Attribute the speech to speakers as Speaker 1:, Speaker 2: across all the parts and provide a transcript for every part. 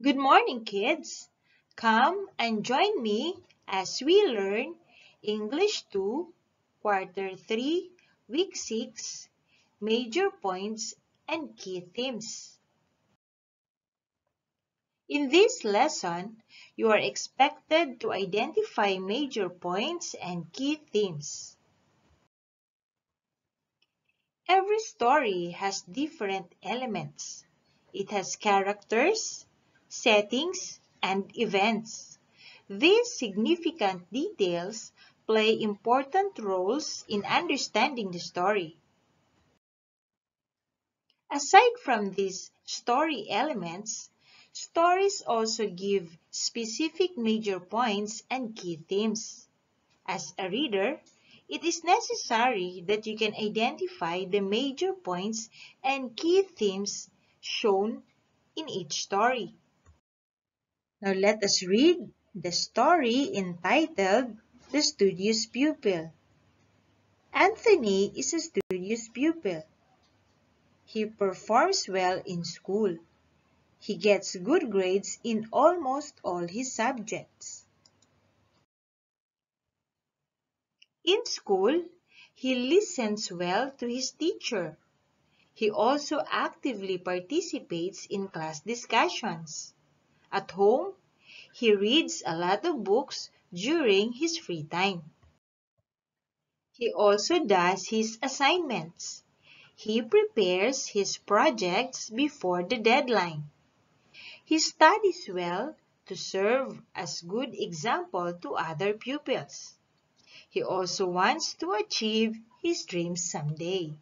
Speaker 1: Good morning, kids. Come and join me as we learn English 2, Quarter 3, Week 6, Major Points and Key Themes. In this lesson, you are expected to identify major points and key themes. Every story has different elements. It has characters, settings, and events. These significant details play important roles in understanding the story. Aside from these story elements, stories also give specific major points and key themes. As a reader, it is necessary that you can identify the major points and key themes shown in each story. Now let us read the story entitled The Studious Pupil. Anthony is a studious pupil. He performs well in school. He gets good grades in almost all his subjects. In school, he listens well to his teacher. He also actively participates in class discussions. At home, he reads a lot of books during his free time. He also does his assignments. He prepares his projects before the deadline. He studies well to serve as good example to other pupils. He also wants to achieve his dreams someday.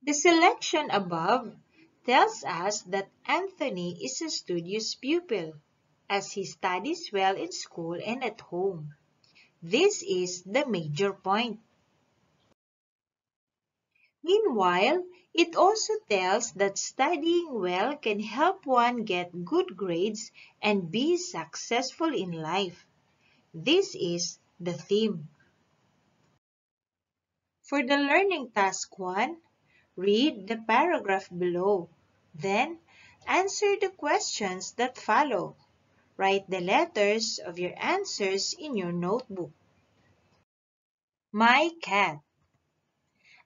Speaker 1: The selection above tells us that Anthony is a studious pupil, as he studies well in school and at home. This is the major point. Meanwhile, it also tells that studying well can help one get good grades and be successful in life. This is the theme. For the learning task 1, read the paragraph below. Then, answer the questions that follow. Write the letters of your answers in your notebook. My cat.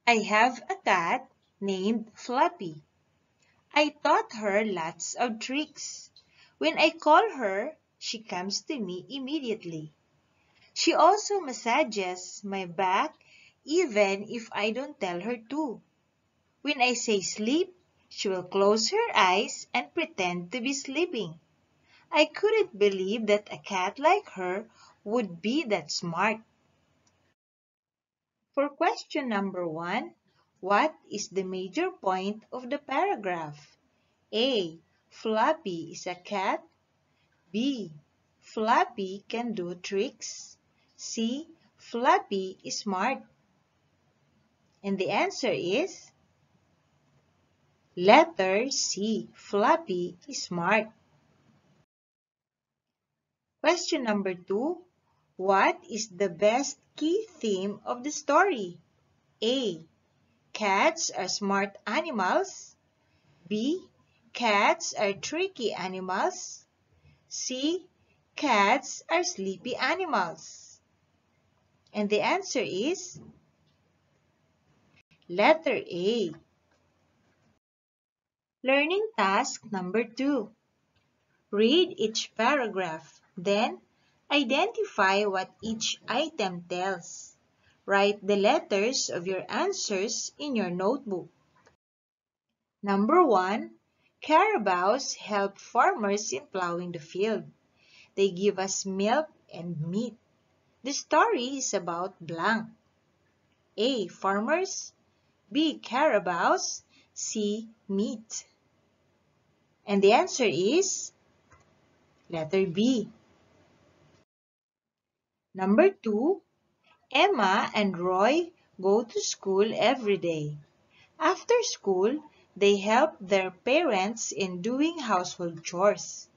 Speaker 1: I have a cat named Fluffy. I taught her lots of tricks. When I call her, she comes to me immediately. She also massages my back even if I don't tell her to. When I say sleep, she will close her eyes and pretend to be sleeping. I couldn't believe that a cat like her would be that smart. For question number 1, what is the major point of the paragraph? A. Fluffy is a cat. B. Fluffy can do tricks. C. Fluffy is smart. And the answer is letter C. Fluffy is smart. Question number 2. What is the best key theme of the story? A. Cats are smart animals. B. Cats are tricky animals. C. Cats are sleepy animals. And the answer is letter A. Learning task number 2. Read each paragraph, then identify what each item tells. Write the letters of your answers in your notebook. Number 1. Carabaos help farmers in plowing the field. They give us milk and meat. The story is about blank. A. Farmers. B. Carabaos. C. Meat. And the answer is letter B. Number 2. Emma and Roy go to school every day. After school, they help their parents in doing household chores.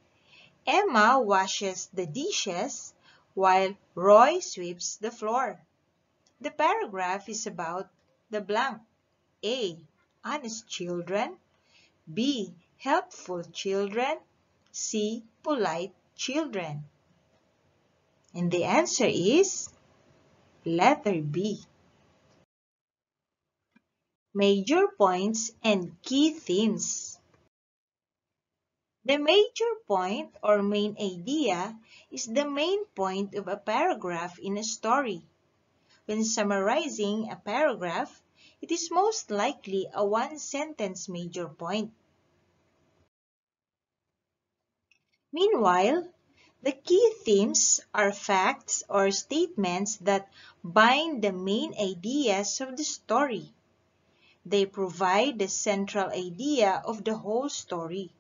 Speaker 1: Emma washes the dishes while Roy sweeps the floor. The paragraph is about the blank. A. Honest children. B. Helpful children. C. Polite children. And the answer is letter B. Major points and key themes. The major point or main idea is the main point of a paragraph in a story. When summarizing a paragraph, it is most likely a one-sentence major point. Meanwhile, the key themes are facts or statements that bind the main ideas of the story. They provide the central idea of the whole story.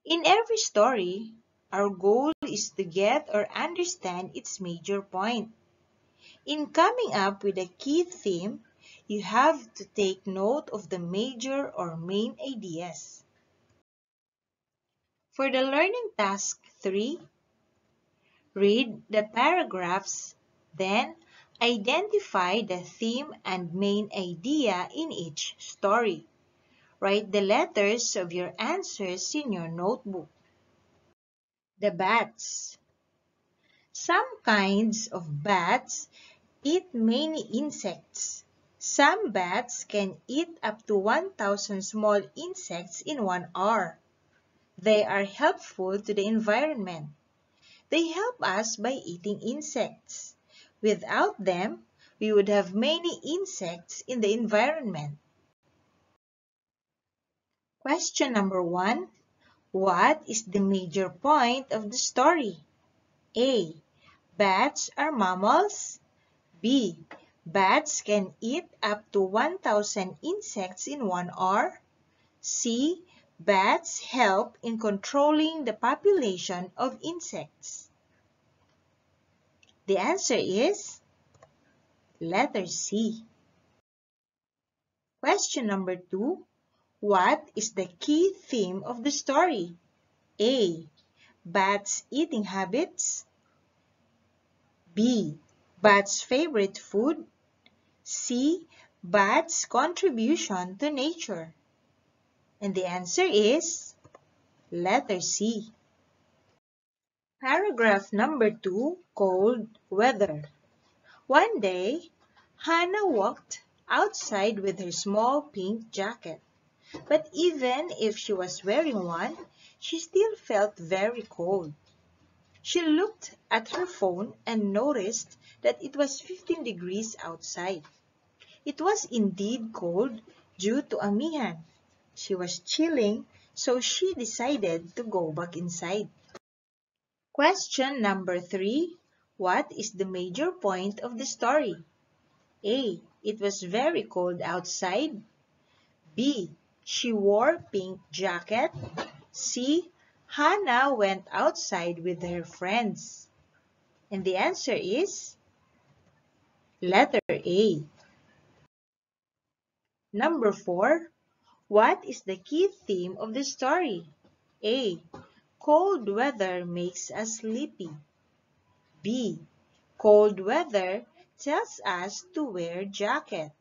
Speaker 1: In every story, our goal is to get or understand its major point. In coming up with a key theme, you have to take note of the major or main ideas. For the learning task 3, read the paragraphs, then identify the theme and main idea in each story. Write the letters of your answers in your notebook. The bats. Some kinds of bats eat many insects. Some bats can eat up to 1,000 small insects in 1 hour. They are helpful to the environment. They help us by eating insects. Without them, we would have many insects in the environment. Question number 1. What is the major point of the story? A. Bats are mammals. B. Bats can eat up to 1,000 insects in 1 hour. C. Bats help in controlling the population of insects. The answer is letter C. Question number 2. What is the key theme of the story? A. Bats' eating habits. B. Bats' favorite food. C. Bats' contribution to nature. And the answer is letter C. Paragraph number 2, cold weather. One day, Hannah walked outside with her small pink jacket. But even if she was wearing one, she still felt very cold. She looked at her phone and noticed that it was 15 degrees outside. It was indeed cold due to amihan. She was chilling, so she decided to go back inside. Question number 3. What is the major point of the story? A. It was very cold outside. B. She wore pink jacket. C. Hannah went outside with her friends. And the answer is letter A. Number 4. What is the key theme of the story? A. Cold weather makes us sleepy. B. Cold weather tells us to wear jacket.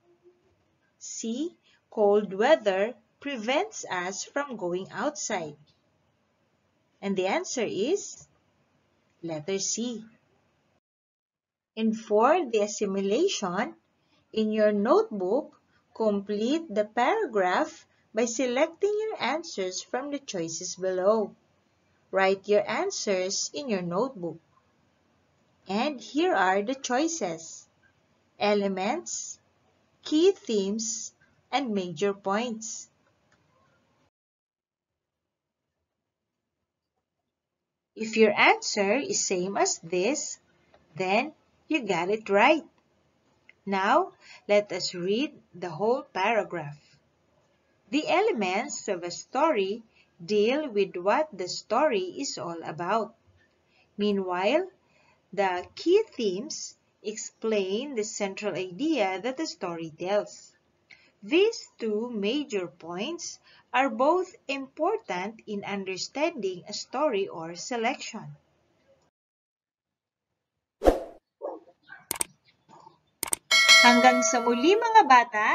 Speaker 1: C. Cold weather prevents us from going outside. And the answer is letter C. And for the assimilation, in your notebook, complete the paragraph by selecting your answers from the choices below. Write your answers in your notebook. And here are the choices: elements, key themes, and major points. If your answer is same as this, then you got it right. Now, let us read the whole paragraph. The elements of a story deal with what the story is all about. Meanwhile, the key themes explain the central idea that the story tells. These two major points are both important in understanding a story or selection. Hanggang sa muli mga bata!